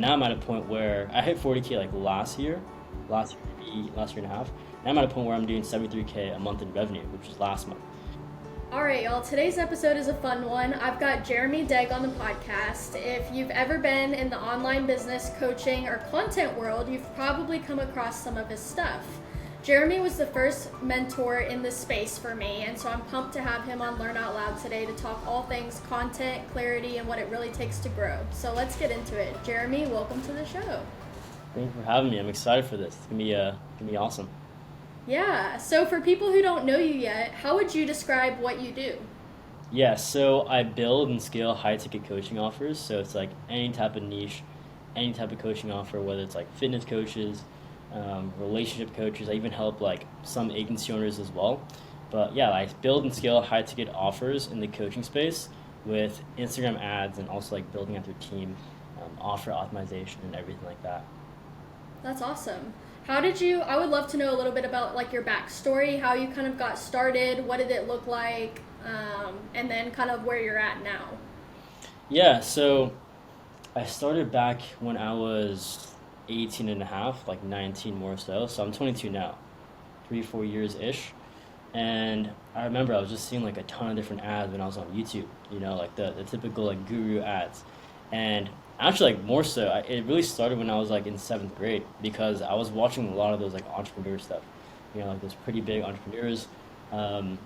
now I'm at a point where I hit 40K like last year and a half. Now I'm at a point where I'm doing 73K a month in revenue, which was last month. All right, y'all. Today's episode is a fun one. I've got Jeremy Deg on the podcast. If you've ever been in the online business, coaching, or content world, you've probably come across some of his stuff. Jeremy was the first mentor in this space for me, and so I'm pumped to have him on Learn Out Loud today to talk all things content, clarity, and what it really takes to grow. So let's get into it. Jeremy, welcome to the show. Thank you for having me. I'm excited for this. It's gonna be awesome. Yeah, so for people who don't know you yet, how would you describe what you do? Yeah, so I build and scale high ticket coaching offers. So it's like any type of niche, any type of coaching offer, whether it's like fitness coaches, relationship coaches. I even help like some agency owners as well. But yeah, I build and scale high ticket offers in the coaching space with Instagram ads and also like building out their team, offer optimization and everything like that. That's awesome. I would love to know a little bit about like your backstory, how you kind of got started, what did it look like, and then kind of where you're at now. Yeah, so I started back when I was 18 and a half, like 19 more so. So I'm 22 now, 3, 4 years-ish. And I remember I was just seeing like a ton of different ads when I was on YouTube, like the typical like guru ads. And actually, like more so, it really started when I was like in seventh grade because I was watching a lot of those like entrepreneur stuff, like those pretty big entrepreneurs. Um,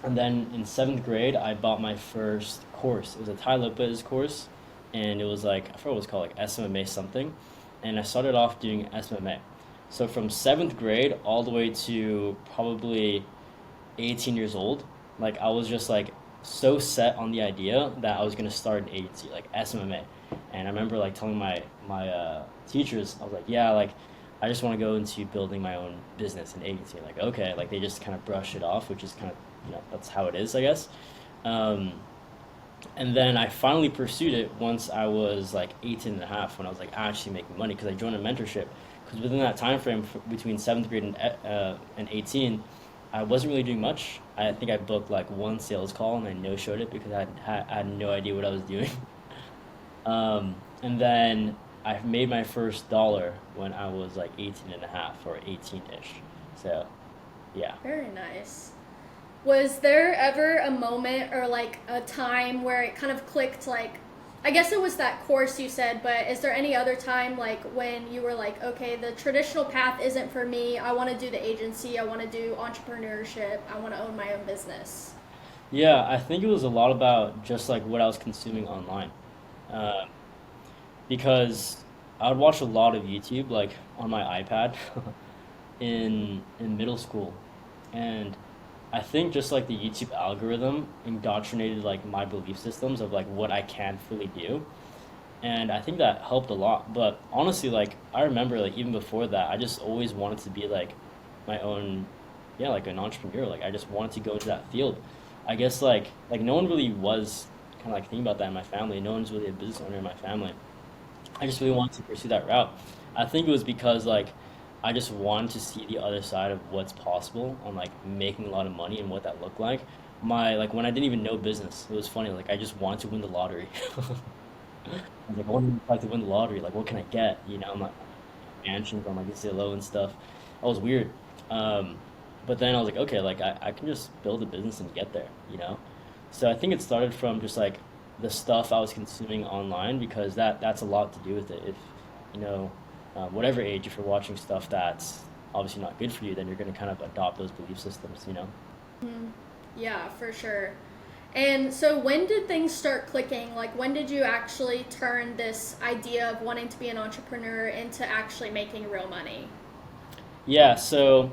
and then in seventh grade, I bought my first course. It was a Tai Lopez course, and it was like, I forgot what it was called, like SMMA something. And I started off doing SMMA. So from seventh grade all the way to probably 18 years old, like I was just like so set on the idea that I was gonna start an agency, like SMMA. And I remember like telling my teachers, I was like, yeah, like I just want to go into building my own business and agency. Like, okay, like they just kind of brush it off, which is kind of, that's how it is, I guess. Um, and then I finally pursued it once I was like 18 and a half, when I was like actually making money because I joined a mentorship. Because within that time frame between seventh grade and 18, I wasn't really doing much. I think I booked like one sales call and I no-showed it because I had no idea what I was doing. And then I made my first dollar when I was like 18 and a half or 18-ish. So, yeah. Very nice. Was there ever a moment or like a time where it kind of clicked, like, I guess it was that course you said, but is there any other time like when you were like, okay, the traditional path isn't for me, I want to do the agency, I want to do entrepreneurship, I want to own my own business? Yeah, I think it was a lot about just like what I was consuming online. Uh, because I would watch a lot of YouTube like on my iPad in middle school. And I think just like the YouTube algorithm indoctrinated like my belief systems of like what I can fully do. And I think that helped a lot. But honestly, like I remember like even before that, I just always wanted to be like my own, yeah, like an entrepreneur. Like I just wanted to go into that field. I guess like no one really was kind of like thinking about that in my family. No one's really a business owner in my family. I just really wanted to pursue that route. I think it was because like I just wanted to see the other side of what's possible on like making a lot of money and what that looked like. My like when I didn't even know business, it was funny. Like I just wanted to win the lottery. I was like, I want to like to win the lottery. Like, what can I get? I'm like mansions on like Zillow and stuff. That was weird. Um, but then I was like, okay, like I can just build a business and get there. So I think it started from just like the stuff I was consuming online because that's a lot to do with it. If you know, whatever age, if you're watching stuff that's obviously not good for you, then you're going to kind of adopt those belief systems. Yeah, for sure. And so when did things start clicking? Like when did you actually turn this idea of wanting to be an entrepreneur into actually making real money? Yeah. So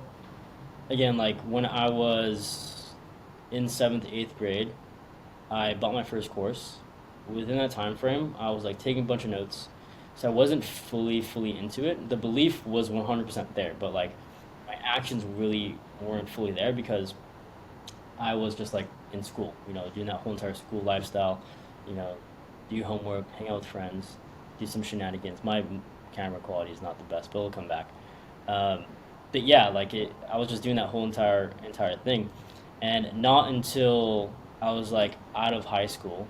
again, like when I was in seventh, eighth grade, I bought my first course. Within that time frame, I was like taking a bunch of notes. So I wasn't fully into it. The belief was 100% there, but like my actions really weren't fully there because I was just like in school, doing that whole entire school lifestyle, you know, do homework, hang out with friends, do some shenanigans. My camera quality is not the best, but it'll come back. Um, but yeah, like I was just doing that whole entire thing, and not until I was like out of high school,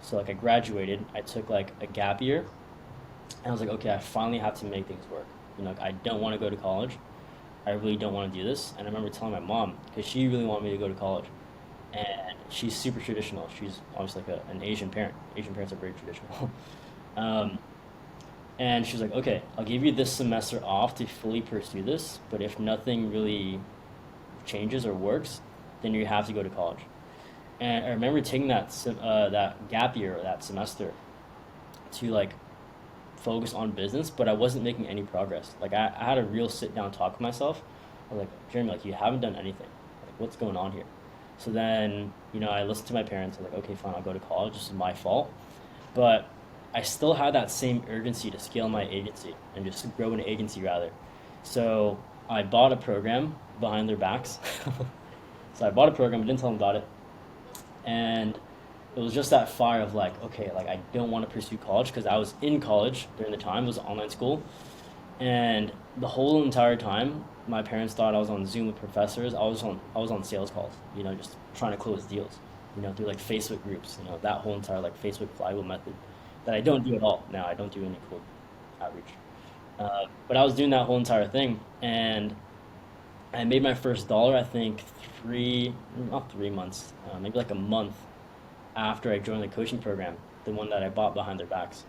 so like I graduated, I took like a gap year, And I was like, okay, I finally have to make things work. I don't want to go to college. I really don't want to do this. And I remember telling my mom, because she really wanted me to go to college. And she's super traditional. She's obviously like an Asian parent. Asian parents are very traditional. um, and she was like, okay, I'll give you this semester off to fully pursue this, but if nothing really changes or works, then you have to go to college. And I remember taking that gap year or that semester to like focus on business, but I wasn't making any progress. Like I had a real sit down talk with myself. I was like, Jeremy, like you haven't done anything. Like what's going on here? So then, I listened to my parents. I was like, okay, fine, I'll go to college. This is my fault. But I still had that same urgency to scale my agency and just grow an agency rather. So I bought a program behind their backs. So I bought a program, I didn't tell them about it. And it was just that fire of like, okay, like I don't want to pursue college because I was in college during the time, it was online school. And the whole entire time, my parents thought I was on Zoom with professors. I was on sales calls, just trying to close deals, through like Facebook groups, that whole entire like Facebook flywheel method that I don't do at all now. I don't do any cold outreach. But I was doing that whole entire thing, and I made my first dollar, I think, not 3 months, maybe like a month after I joined the coaching program, the one that I bought behind their backs.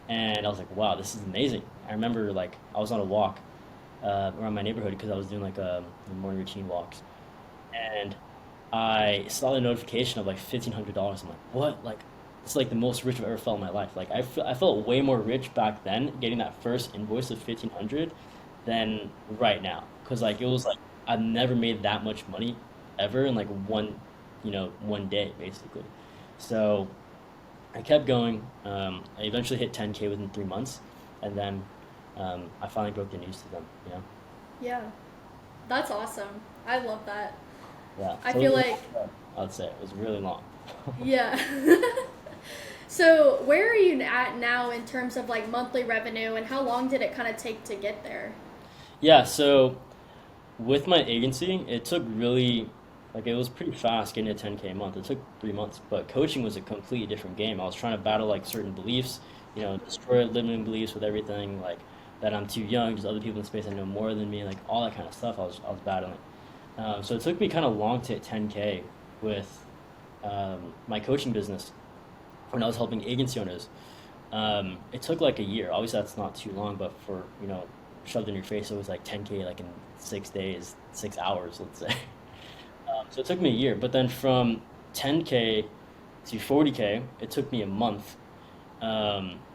And I was like, wow, this is amazing. I remember like I was on a walk around my neighborhood because I was doing like morning routine walks, and I saw the notification of like $1,500. I'm like, what? Like, it's like the most rich I've ever felt in my life. Like, I felt way more rich back then getting that first invoice of 1,500 than right now. Cause like it was like I've never made that much money ever in like one day basically. So I kept going. I eventually hit 10K within 3 months, and then I finally broke the news to them. Yeah, that's awesome. I love that. Yeah. I So feel like, I'd say it was really long. yeah. So, where are you at now in terms of like monthly revenue, and how long did it kind of take to get there? Yeah. So with my agency, it took really like it was pretty fast getting to 10K a month. It took 3 months, but coaching was a completely different game. I was trying to battle like certain beliefs, destroy limiting beliefs with everything, like that I'm too young, there's other people in space that know more than me, like all that kind of stuff. I was battling. So it took me kind of long to hit 10K with my coaching business when I was helping agency owners. It took like a year. Obviously, that's not too long, but for shoved in your face, it was like 10K like in 6 days, 6 hours, let's say. So it took me a year, but then from 10K to 40K, it took me a month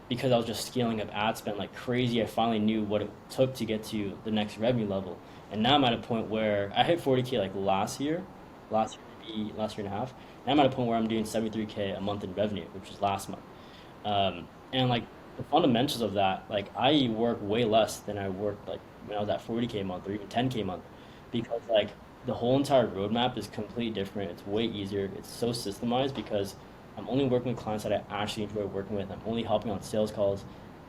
because I was just scaling up ad spend like crazy. I finally knew what it took to get to the next revenue level, and now I'm at a point where I hit 40K like last year and a half. Now I'm at a point where I'm doing 73K a month in revenue, which was last month. And like the fundamentals of that, like I work way less than I worked like when I was at 40K a month or even 10K a month, because like the whole entire roadmap is completely different. It's way easier. It's so systemized because I'm only working with clients that I actually enjoy working with. I'm only helping on sales calls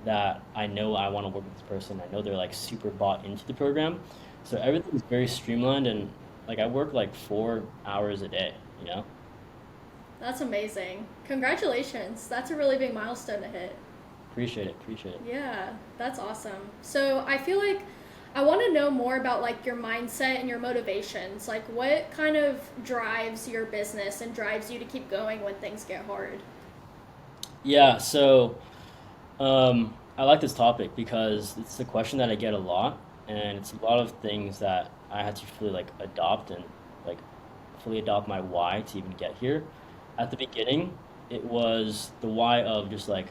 that I know I want to work with this person. I know they're like super bought into the program. So everything is very streamlined, and like I work like 4 hours a day, you know? That's amazing. Congratulations. That's a really big milestone to hit. Appreciate it, appreciate it. Yeah, that's awesome. So I feel like I want to know more about like your mindset and your motivations. Like what kind of drives your business and drives you to keep going when things get hard? Yeah, so I like this topic because it's the question that I get a lot, and it's a lot of things that I had to fully like adopt and like fully adopt my why to even get here. At the beginning, it was the why of just like,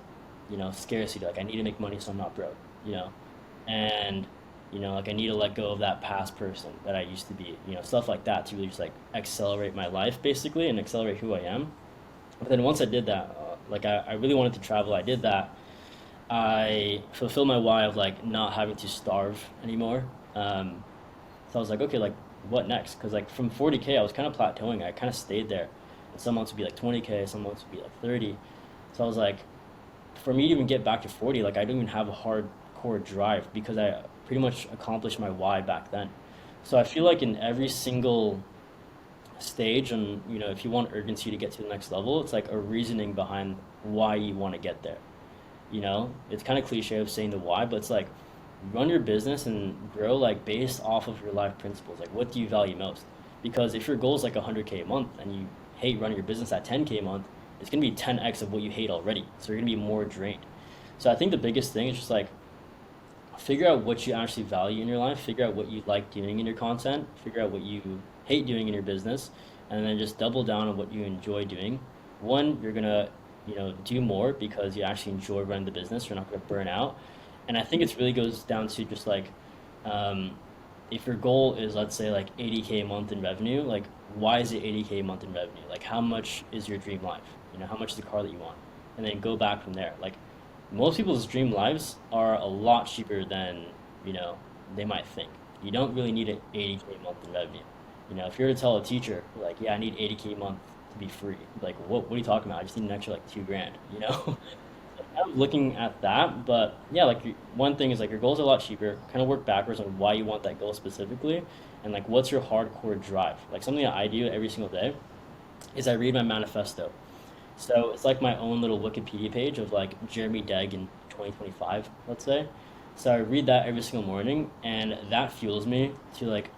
scarcity. Like I need to make money so I'm not broke, and like I need to let go of that past person that I used to be, stuff like that to really just like accelerate my life basically and accelerate who I am. But then once I did that, like I really wanted to travel. I did that. I fulfilled my why of like not having to starve anymore. So I was like, okay, like what next? Because like from 40K, I was kind of plateauing. I kind of stayed there. And some months would be like 20K, some months would be like 30. So I was like, for me to even get back to 40, like I don't even have a hardcore drive because I pretty much accomplished my why back then. So I feel like in every single stage, and if you want urgency to get to the next level, it's like a reasoning behind why you want to get there. It's kind of cliche of saying the why, but it's like run your business and grow like based off of your life principles. Like what do you value most? Because if your goal is like 100K a month and you hate running your business at 10K a month, it's going to be 10x of what you hate already. So you're going to be more drained. So I think the biggest thing is just like figure out what you actually value in your life, figure out what you like doing in your content, figure out what you hate doing in your business, and then just double down on what you enjoy doing. One, you're gonna, do more because you actually enjoy running the business. You're not gonna burn out. And I think it really goes down to just like, um, if your goal is, let's say, like 80K a month in revenue, like why is it 80K a month in revenue? Like how much is your dream life? How much is the car that you want? And then go back from there. Like most people's dream lives are a lot cheaper than you know they might think. You don't really need an 80K a month in revenue. If you're to tell a teacher like, yeah, I need 80K a month to be free, like what are you talking about? I just need an extra like 2 grand. Kind of looking at that, but yeah, like one thing is like your goals are a lot cheaper. Kind of work backwards on why you want that goal specifically, and like what's your hardcore drive. Like something that I do every single day is I read my manifesto. So it's like my own little Wikipedia page of like Jeremy Deg in 2025, let's say. So I read that every single morning, and that fuels me to like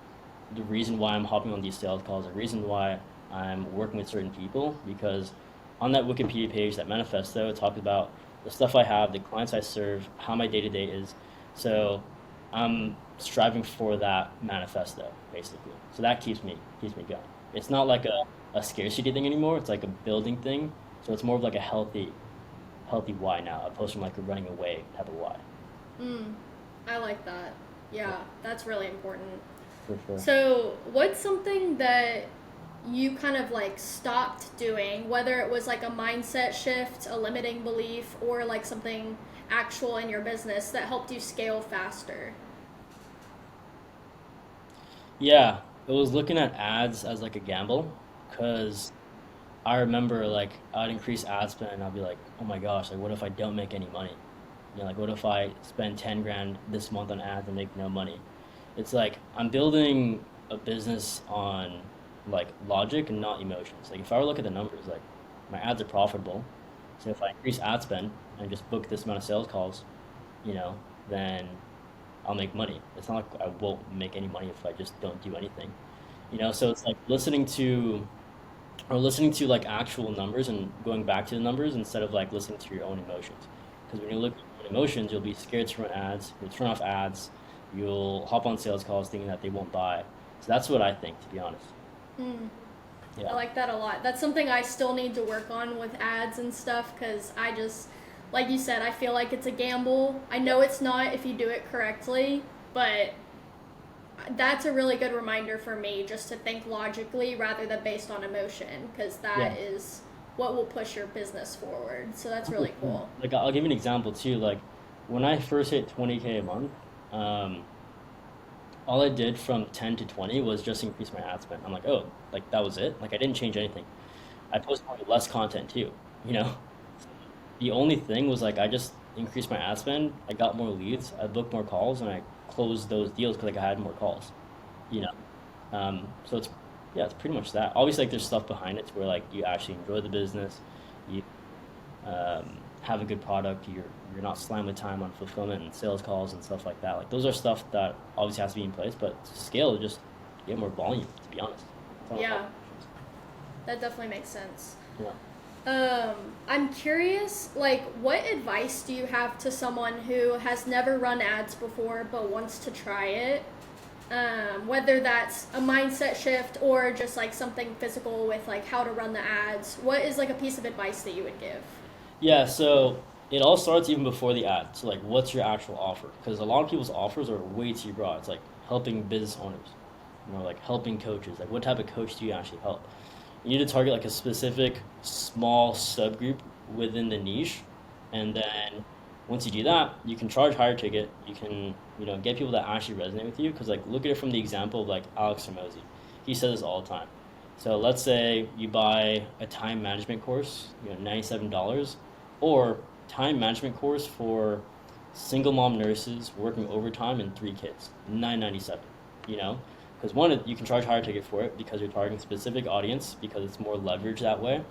the reason why I'm hopping on these sales calls, the reason why I'm working with certain people, because on that Wikipedia page, that manifesto, it talks about the stuff I have, the clients I serve, how my day to day is. So I'm striving for that manifesto, basically. So that keeps me going. It's not like a scarcity thing anymore. It's like a building thing. So it's more of like a healthy why now, opposed to like a running away type of why. Mm, I like that. Yeah, Yeah, that's really important. for sure. So, what's something that you kind of like stopped doing, whether it was like a mindset shift, a limiting belief, or like something actual in your business that helped you scale faster? Yeah, it was looking at ads as like a gamble, because I remember like I'd increase ad spend and I'd be like, oh my gosh, like what if I don't make any money? Like what if I spend 10 grand this month on ads and make no money? It's like I'm building a business on like logic and not emotions. Like if I were to look at the numbers, like my ads are profitable. So if I increase ad spend and just book this amount of sales calls, you know, then I'll make money. It's not like I won't make any money if I just don't do anything. So it's like listening to like actual numbers and going back to the numbers instead of like listening to your own emotions. Because when you look at your own emotions, you'll be scared to run ads, you'll turn off ads, you'll hop on sales calls thinking that they won't buy. So that's what I think, to be honest. Mm, I Yeah. like that a lot. That's something I still need to work on with ads and stuff because like you said, I feel like it's a gamble. I know it's not if you do it correctly, but that's a really good reminder for me just to think logically rather than based on emotion because Yeah. that is what will push your business forward. So that's really 100%. cool. Like I'll give you an example too. Like when I first hit 20K a month, um, all I did from 10 to 20 was just increase my ad spend. I'm like, oh, like that was it. Like I didn't change anything. I posted probably less content too. You know, the only thing was like I just increased my ad spend. I got more leads. I booked more calls, and I closed those deals because like I had more calls. You know, so it's yeah, it's pretty much that. Obviously, like there's stuff behind it to where like you actually enjoy the business. You have a good product. You're not slammed with time on fulfillment and sales calls and stuff like that. Like those are stuff that obviously has to be in place, but to scale, just get more volume. To be honest, it's not about Yeah, that definitely makes sense. yeah. I'm curious, like, what advice do you have to someone who has never run ads before but wants to try it? Whether that's a mindset shift or just like something physical with like how to run the ads. What is like a piece of advice that you would give? Yeah, so it all starts even before the ad. So like, what's your actual offer? Because a lot of people's offers are way too broad. It's like helping business owners, like helping coaches. Like, what type of coach do you actually help? You need to target like a specific small subgroup within the niche, and then once you do that, you can charge higher ticket. You can get people that actually resonate with you. Because like, look at it from the example of like Alex Ramosi. He says this all the time. So let's say you buy a time management course, $97, or time management course for single mom nurses working overtime and 3 kids, 997. You know, because one, you can charge higher ticket for it because you're targeting a specific audience because it's more leverage that way.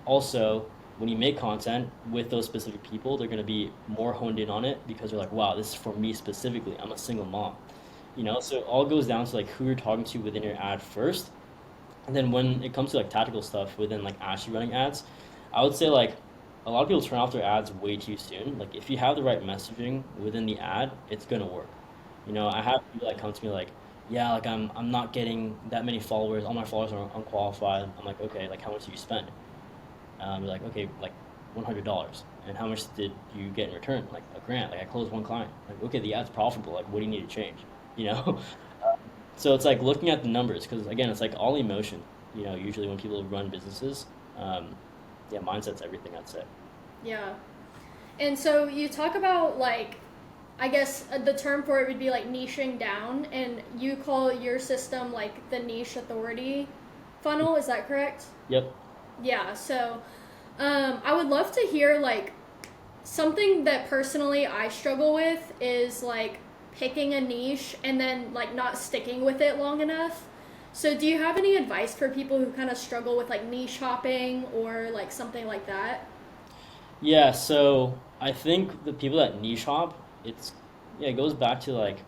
Also, when you make content with those specific people, they're going to be more honed in on it because they're like, wow, this is for me specifically. I'm a single mom, so it all goes down to like who you're talking to within your ad first. And then when it comes to like tactical stuff within like actually running ads, I would say like a lot of people turn off their ads way too soon. Like if you have the right messaging within the ad, it's gonna work. I have people that come to me like, yeah, like I'm not getting that many followers. All my followers are unqualified. I'm like, okay, like how much do you spend? You're like, okay, like $100. And how much did you get in return? Like a grand. Like I closed one client. Like okay, the ad's profitable. Like what do you need to change? You know. So it's like looking at the numbers because again, it's like all emotion. Usually when people run businesses, yeah, mindset's everything. I'd say. Yeah. And so you talk about like, I guess the term for it would be like niching down, and you call your system like the niche authority funnel. Is that correct? Yep. Yeah. So I would love to hear like something that personally I struggle with is like picking a niche and then like not sticking with it long enough. So do you have any advice for people who kind of struggle with like niche hopping or like something like that? Yeah. So I think the people that niche hop, it goes back to like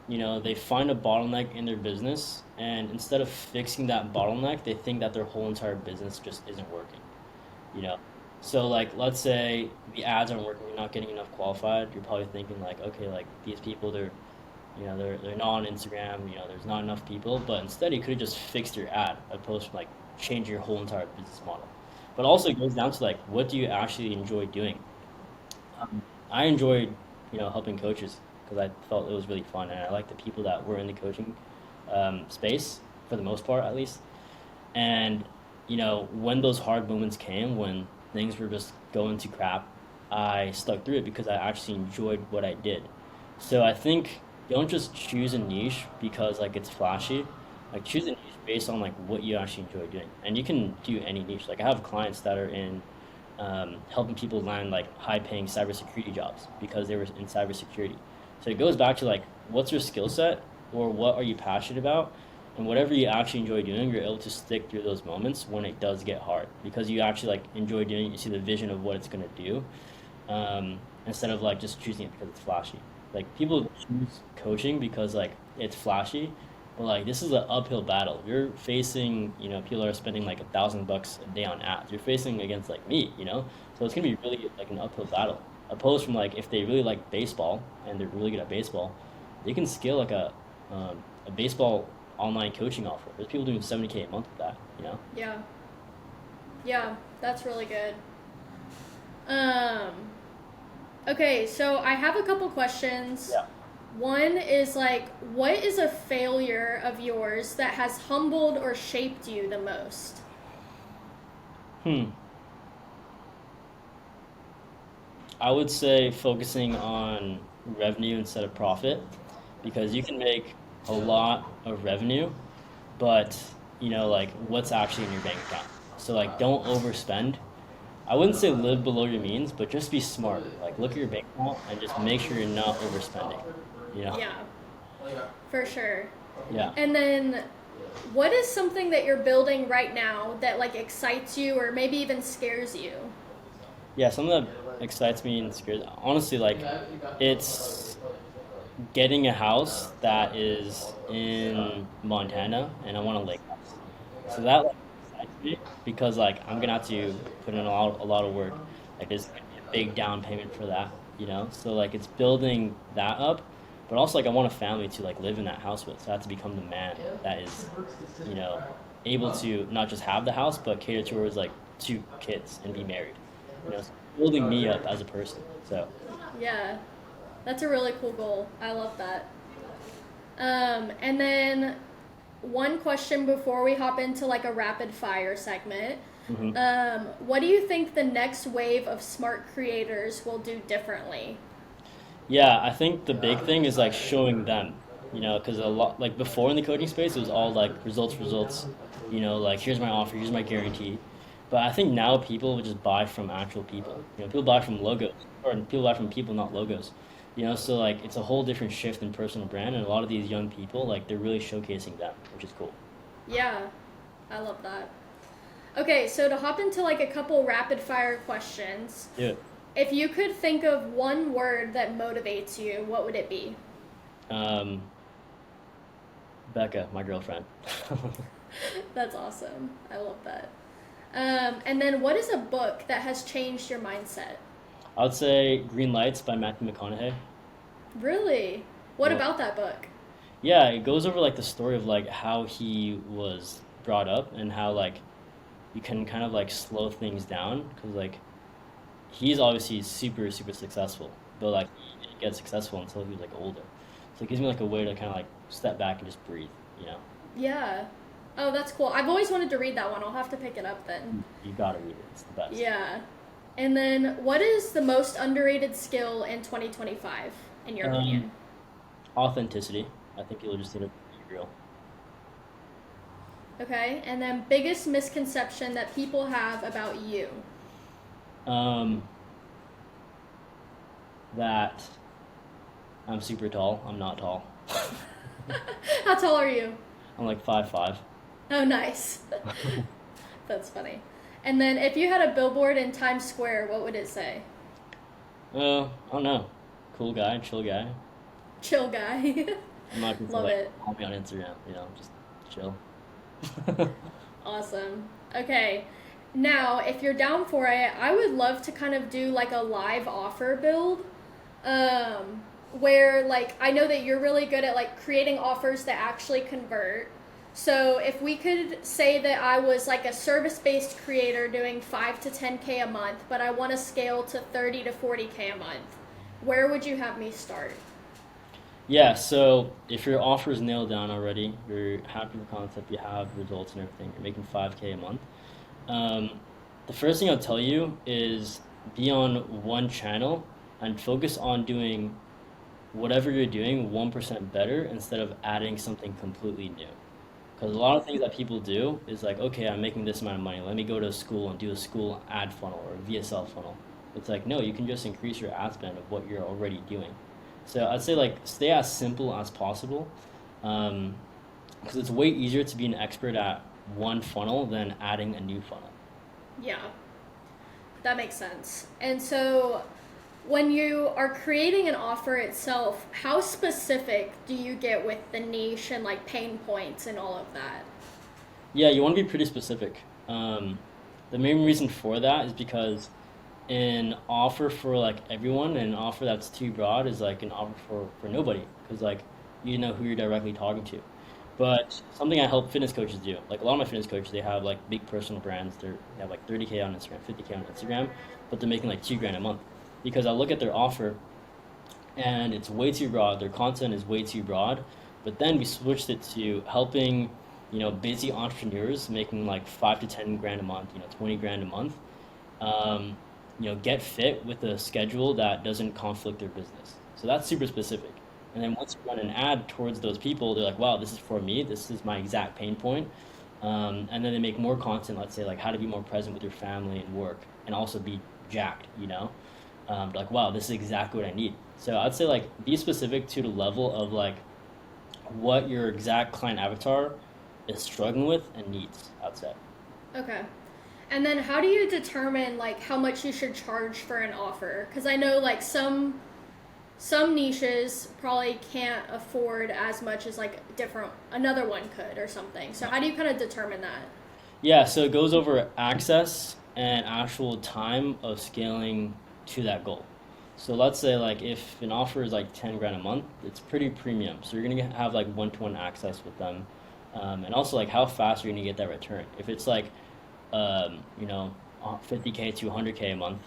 they find a bottleneck in their business, and instead of fixing that bottleneck, they think that their whole entire business just isn't working. You know, so like let's say the ads aren't working, you're not getting enough qualified. You're probably thinking like, okay, like these people, they're not on Instagram. There's not enough people. But instead, you could have just fixed your ad, opposed to like changing your whole entire business model. But also, it goes down to like, what do you actually enjoy doing? I enjoyed, helping coaches because I felt it was really fun, and I liked the people that were in the coaching space for the most part, at least. And when those hard moments came, when things were just going to crap, I stuck through it because I actually enjoyed what I did. So I think don't just choose a niche because like it's flashy. Like choose a niche based on like what you actually enjoy doing, and you can do any niche. Like I have clients that are in helping people land like high-paying cybersecurity jobs because they were in cybersecurity. So it goes back to like what's your skill set or what are you passionate about, and whatever you actually enjoy doing, you're able to stick through those moments when it does get hard because you actually like enjoy doing it. You see the vision of what it's gonna do, instead of like just choosing it because it's flashy. Like people choose coaching because like it's flashy, but like this is an uphill battle. You're facing, people are spending like $1,000 a day on ads. You're facing against like me, so it's gonna be really like an uphill battle. Opposed from like if they really like baseball and they're really good at baseball, they can scale like a baseball online coaching offer. There's people doing 70K a month with that. Yeah. Yeah, that's really good. Um, okay, so I have a couple questions. Yeah. One is like, what is a failure of yours that has humbled or shaped you the most? Hmm. I would say focusing on revenue instead of profit because you can make a lot of revenue, but like what's actually in your bank account. So like don't overspend. I wouldn't say live below your means, but just be smart. Like look at your bank account and just make sure you're not overspending. Yeah, for sure. Yeah. And then what is something that you're building right now that like excites you or maybe even scares you? Yeah, something that excites me and scares. Honestly, like it's getting a house that is in Montana, and I want a lake house. So that like, excites me because like I'm gonna have to put in a lot of work. Like there's gonna be a big down payment for that. So like it's building that up, but also like I want a family to like live in that house with. So I have to become the man that is, you know, able to not just have the house, but cater towards like 2 kids and be married. So building me up as a person. So Yeah, that's a really cool goal. I love that. And then one question before we hop into like a rapid fire segment. mhm. What do you think the next wave of smart creators will do differently? Yeah, I think the big thing is like showing them, because a lot like before in the coaching space, it was all like results, results, like here's my offer, here's my guarantee. But I think now people will just buy from actual people. People buy from logos, or people buy from people, not logos. So like it's a whole different shift in personal brand, and a lot of these young people, like they're really showcasing them, which is cool. Yeah, I love that. Okay, so to hop into like a couple rapid fire questions, Yeah. if you could think of one word that motivates you, what would it be? Um, Becca, my girlfriend. That's awesome. I love that. And then what is a book that has changed your mindset? I would say Green Lights by Matthew McConaughey. Really? What Yeah. about that book? Yeah, it goes over like the story of like how he was brought up and how like you can kind of like slow things down because like he's obviously super successful, but like he didn't get successful until he was like older. So it gives me like a way to kind of like step back and just breathe, you know. Yeah. Oh, that's cool. I've always wanted to read that one. I'll have to pick it up then. You gotta read it. It's the best. Yeah. And then what is the most underrated skill in 2025, in your Um, opinion? Authenticity. I think people just need to be real. Okay. And then biggest misconception that people have about you. Um, that I'm super tall. I'm not tall. How tall are you? I'm like 5'5". Oh, nice. That's funny. And then if you had a billboard in Times Square, what would it say? I don't know. Cool guy, chill guy. Chill guy. I'm not gonna say Love like it. follow me on Instagram. Just chill. Awesome. Okay. Now, if you're down for it, I would love to kind of do like a live offer build. Where like I know that you're really good at like creating offers that actually convert. So if we could say that I was like a service-based creator doing 5 to 10K a month, but I want to scale to 30 to 40K a month, where would you have me start? Yeah, so if your offer is nailed down already, you're happy with the concept, you have results and everything, you're making 5K a month. Um, the first thing I'll tell you is be on one channel and focus on doing whatever you're doing 1% better instead of adding something completely new. Because a lot of things that people do is like, okay, I'm making this amount of money. Let me go to a school and do a school ad funnel or a VSL funnel. It's like, no, you can just increase your ad spend of what you're already doing. So I'd say like stay as simple as possible, because it's way easier to be an expert at one funnel than adding a new funnel. Yeah, that makes sense. And so when you are creating an offer itself, how specific do you get with the niche and like pain points and all of that? Yeah, you want to be pretty specific. The main reason for that is because an offer for like everyone and an offer that's too broad is like an offer for nobody because like you know who you're directly talking to. But something I help fitness coaches do, like a lot of my fitness coaches, they have like big personal brands. They have like 30K on Instagram, 50K on Instagram, but they're making like 2 grand a month because I look at their offer and it's way too broad. Their content is way too broad. But then we switched it to helping, busy entrepreneurs making like 5 to 10 grand a month, 20 grand a month. Get fit with a schedule that doesn't conflict their business. So that's super specific. And then once you run an ad towards those people, they're like, wow, this is for me. This is my exact pain point. And then they make more content, let's say like how to be more present with your family and work and also be jacked. Like, wow, this is exactly what I need. So I'd say like be specific to the level of like what your exact client avatar is struggling with and needs, I'd say. Okay. And then how do you determine like how much you should charge for an offer? Because I know like some niches probably can't afford as much as like different another one could or something. So how do you kind of determine that? Yeah, so it goes over access and actual time of scaling to that goal. So let's say like if an offer is like 10 grand a month, it's pretty premium. So you're gonna have like one-to-one access with them. And also like how fast are you gonna get that return? If it's like, 50K to 100K a month,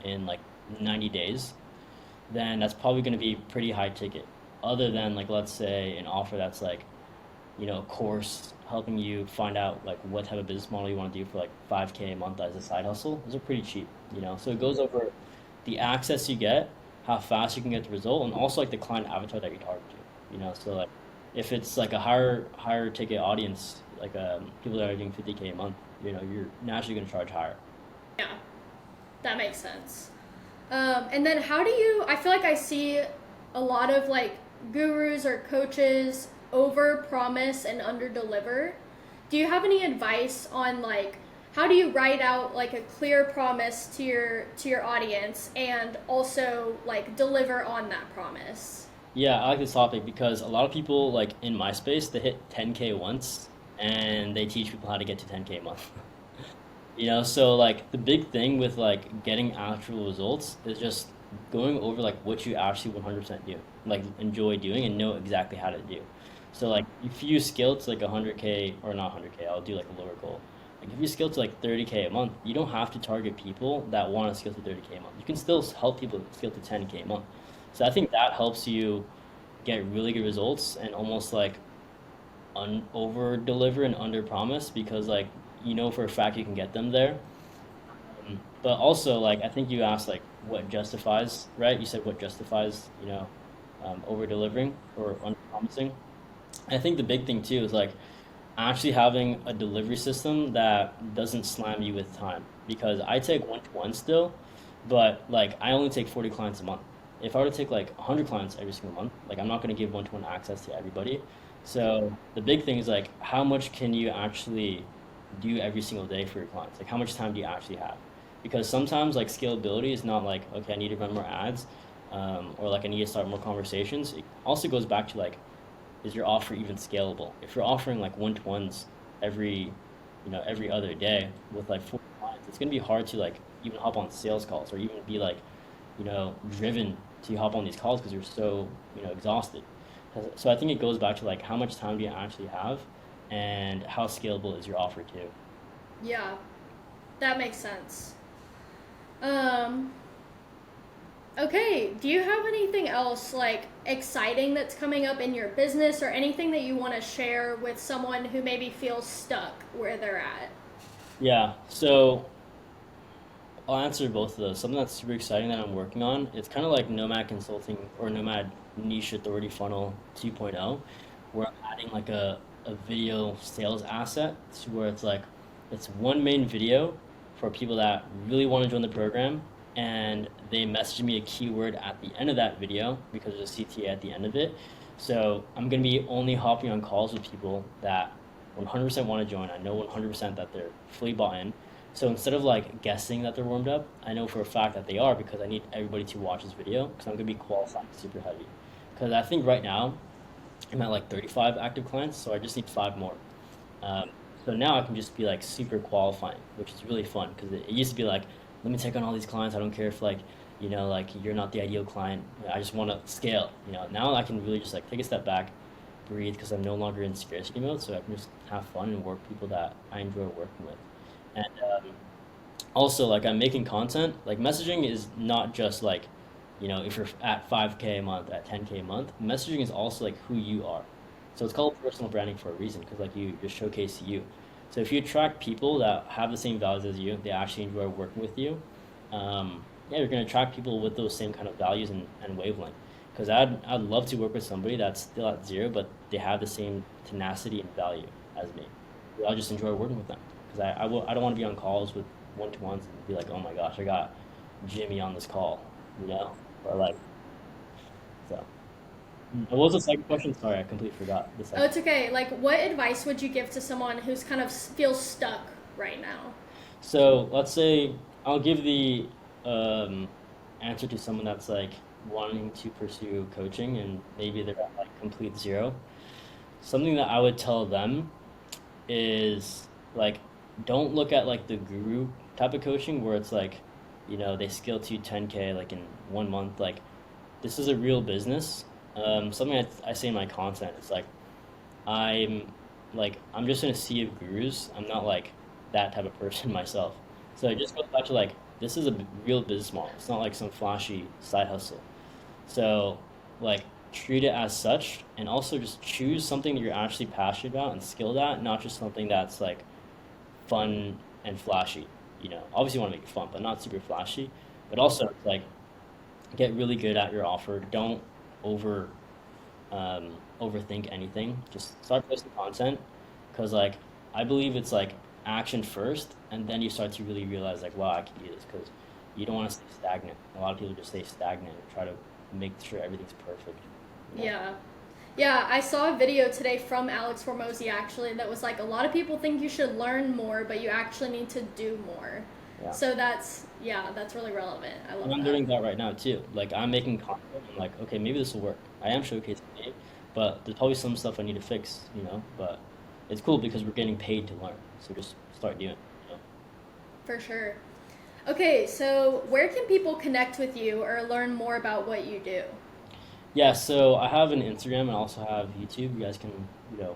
in like 90 days, then that's probably gonna be pretty high ticket. Other than like let's say an offer that's like a course helping you find out like what type of business model you want to do for like 5K a month as a side hustle. Those are pretty cheap. So it goes over the access you get, how fast you can get the result, and also like the client avatar that you target to. So like if it's like a higher ticket audience, like people that are doing 50K a month, you're naturally going to charge higher. Yeah, that makes sense. And then how do you, I feel like I see a lot of like gurus or coaches over promise and under deliver. Do you have any advice on like how do you write out like a clear promise to your audience and also like deliver on that promise? Yeah, I like this topic because a lot of people like in my space they hit 10K once and they teach people how to get to 10K a month. So like the big thing with like getting actual results is just going over like what you actually 100% do, like enjoy doing and know exactly how to do. So like if you scale to like 100K or not 100K, I'll do like a lower goal. Like if you scale to like 30K a month, you don't have to target people that want to scale to 30K a month. You can still help people scale to 10K a month. So I think that helps you get really good results and almost like over deliver and under promise because like for a fact you can get them there. But also like I think you asked like what justifies, right? You said what justifies over delivering or under promising. I think the big thing too is like actually having a delivery system that doesn't slam you with time because I take one to one still, but like I only take 40 clients a month. If I were to take like 100 clients every single month, like I'm not going to give one to one access to everybody. So the big thing is like how much can you actually do every single day for your clients? Like how much time do you actually have? Because sometimes like scalability is not like okay I need to run more ads, or like I need to start more conversations. It also goes back to like is your offer even scalable? If you're offering like one-to-ones every, every other day with like 40 clients, it's gonna be hard to like even hop on sales calls or even be like, driven to hop on these calls because you're so, exhausted. So I think it goes back to like how much time do you actually have and how scalable is your offer too. Yeah, that makes sense. Um, Okay, do you have anything else like exciting that's coming up in your business or anything that you want to share with someone who maybe feels stuck where they're at? Yeah, so I'll answer both of those. Something that's super exciting that I'm working on. It's kind of like Nomad Consulting or Nomad Niche Authority Funnel 2.0, where I'm adding like a video sales asset to where it's like it's one main video for people that really want to join the program and they message me a keyword at the end of that video because there's a CTA at the end of it. So I'm gonna be only hopping on calls with people that 100% want to join. I know 100% that they're fully bought in. So instead of like guessing that they're warmed up, I know for a fact that they are because I need everybody to watch this video because I'm gonna be qualifying super heavy. Because I think right now I'm at like 35 active clients, so I just need five more. Um, so now I can just be like super qualifying, which is really fun because it used to be like, let me take on all these clients. I don't care if like, like you're not the ideal client. I just want to scale. Now I can really just like take a step back, breathe because I'm no longer in scarcity mode, so I can just have fun and work people that I enjoy working with. And also like I'm making content. Like messaging is not just like, if you're at 5K a month, at 10K a month, messaging is also like who you are. So it's called personal branding for a reason because like you just showcase you. So if you attract people that have the same values as you, they actually enjoy working with you. Yeah, you're gonna attract people with those same kind of values and wavelength. Because I'd love to work with somebody that's still at zero, but they have the same tenacity and value as me. I'll just enjoy working with them because I don't want to be on calls with one to ones and be like, oh my gosh, I got Jimmy on this call, or like so. What was the second question? Sorry, I completely forgot the Oh, second. it's okay. Like, what advice would you give to someone who's kind of feels stuck right now? So let's say I'll give the um, answer to someone that's like wanting to pursue coaching and maybe they're at like complete zero. Something that I would tell them is like don't look at like the guru type of coaching where it's like they scale to 10K like in 1 month. Like this is a real business. Something I say in my content is like I'm I'm just in a sea of gurus. I'm not like that type of person myself. So it just goes back to like this is a real business model. It's not like some flashy side hustle. So like treat it as such and also just choose something that you're actually passionate about and skilled at, not just something that's like fun and flashy. Obviously you want to make it fun, but not super flashy. But also it's like get really good at your offer. Don't over overthink anything. Just start posting content because like I believe it's like action first, and then you start to really realize like wow I can do this because you don't want to stay stagnant. A lot of people just stay stagnant and try to make sure everything's perfect. You know? Yeah. Yeah, I saw a video today from Alex Formosi actually that was like a lot of people think you should learn more, but you actually need to do more. Yeah. So that's really relevant. I And love I'm that. doing that right now too. Like I'm making content. I'm like, okay, maybe this will work. I am showcasing it, but there's probably some stuff I need to fix, But it's cool because we're getting paid to learn. So just start doing it. For sure. Okay, so where can people connect with you or learn more about what you do? Yeah, so I have an Instagram and I also have YouTube. You guys can, go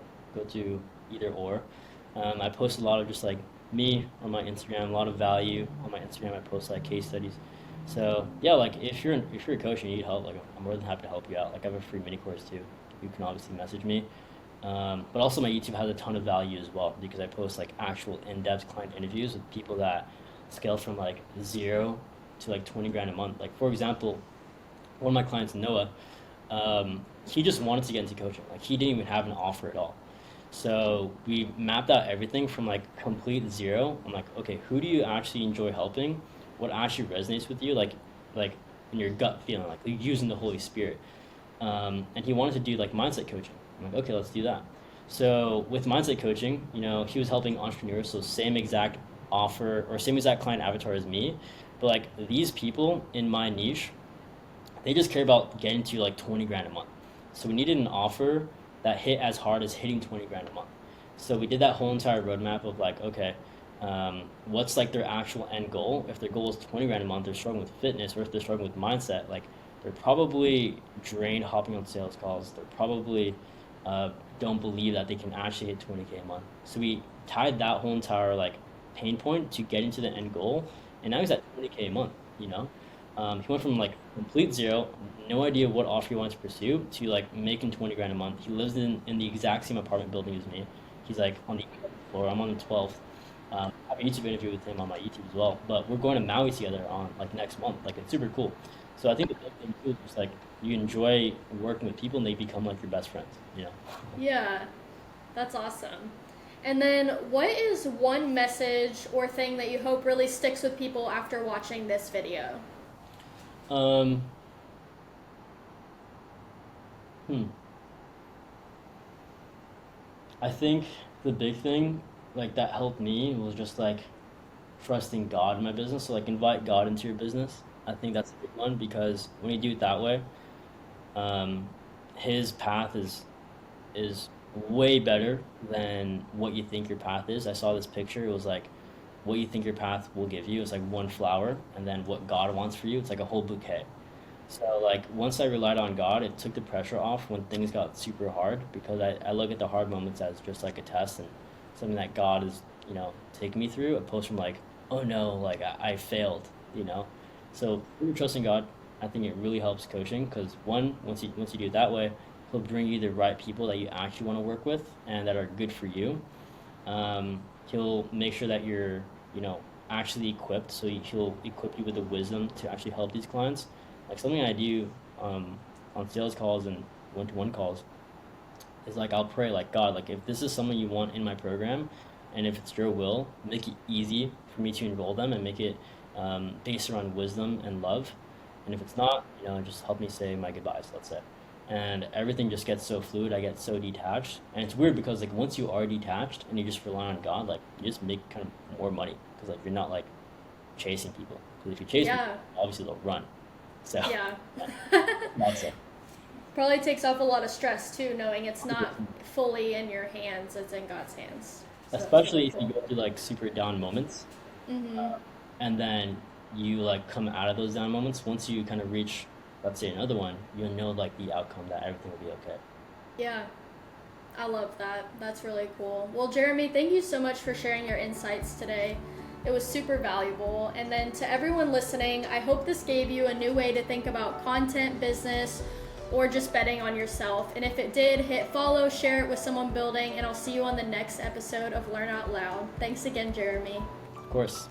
to either or. I post a lot of just like me on my Instagram, a lot of value on my Instagram. I post like case studies. So yeah, like if you're a coach and you need help, like I'm more than happy to help you out. Like I have a free mini course too. You can obviously message me. But also my YouTube has a ton of value as well because I post like actual in-depth client interviews with people that scale from like zero to like 20 grand a month. Like for example, one of my clients, Noah, he just wanted to get into coaching. Like he didn't even have an offer at all. So we mapped out everything from like complete zero. I'm like, okay, who do you actually enjoy helping? What actually resonates with you? Like in your gut feeling, like using the Holy Spirit. And he wanted to do like mindset coaching. I'm like, okay, let's do that. So with mindset coaching, he was helping entrepreneurs, so same exact offer or same exact client avatar as me, but like these people in my niche, they just care about getting to like 20 grand a month. So we needed an offer that hit as hard as hitting 20 grand a month. So we did that whole entire roadmap of like, okay, what's like their actual end goal? If their goal is 20 grand a month, they're struggling with fitness, or if they're struggling with mindset, like they're probably drained hopping on sales calls. They're probably don't believe that they can actually hit 20K a month. So we tied that whole entire like pain point to getting to the end goal, and now he's at 20K a month. He went from like complete zero, no idea what offer he wanted to pursue, to like making 20 grand a month. He lives in the exact same apartment building as me. He's like on the 11th floor. I'm on the 12th. I have a YouTube interview with him on my YouTube as well. But we're going to Maui together on like next month. Like it's super cool. So I think the big thing too is just like you enjoy working with people and they become like your best friends. Yeah, that's awesome. And then, what is one message or thing that you hope really sticks with people after watching this video? Um, hmm. I think the big thing like that helped me was just like trusting God in my business. So like invite God into your business. I think that's a big one because when you do it that way, um, his path is way better than what you think your path is. I saw this picture. It was like what you think your path will give you is like one flower, and then what God wants for you, it's like a whole bouquet. So like once I relied on God, it took the pressure off when things got super hard because I look at the hard moments as just like a test and something that God is, taking me through, opposed from like, oh no, like I failed. So when you're trusting God, I think it really helps coaching because one, once you do it that way, he'll bring you the right people that you actually want to work with and that are good for you. He'll make sure that you're, actually equipped. So he'll equip you with the wisdom to actually help these clients. Like something I do on sales calls and one-to-one calls is like I'll pray like God, like if this is someone you want in my program, and if it's your will, make it easy for me to enroll them and make it based around wisdom and love. And if it's not, just help me say my goodbyes. Let's say, and everything just gets so fluid. I get so detached, and it's weird because like once you are detached and you just rely on God, like you just make kind of more money because like you're not like chasing people. Because if you chase people, Yeah, obviously they'll run. So yeah. that's it. Probably takes off a lot of stress too, knowing it's not fully in your hands, it's in God's hands. So that's Especially really if you cool. go through like super down moments, Mm-hmm. uh, and then you like come out of those down moments. Once you kind of reach, let's say another one, you'll know like the outcome that everything will be okay. Yeah, I love that. That's really cool. Well, Jeremy, thank you so much for sharing your insights today. It was super valuable. And then to everyone listening, I hope this gave you a new way to think about content, business, or just betting on yourself. And if it did, hit follow, share it with someone building, and I'll see you on the next episode of Learn Out Loud. Thanks again, Jeremy. Of course.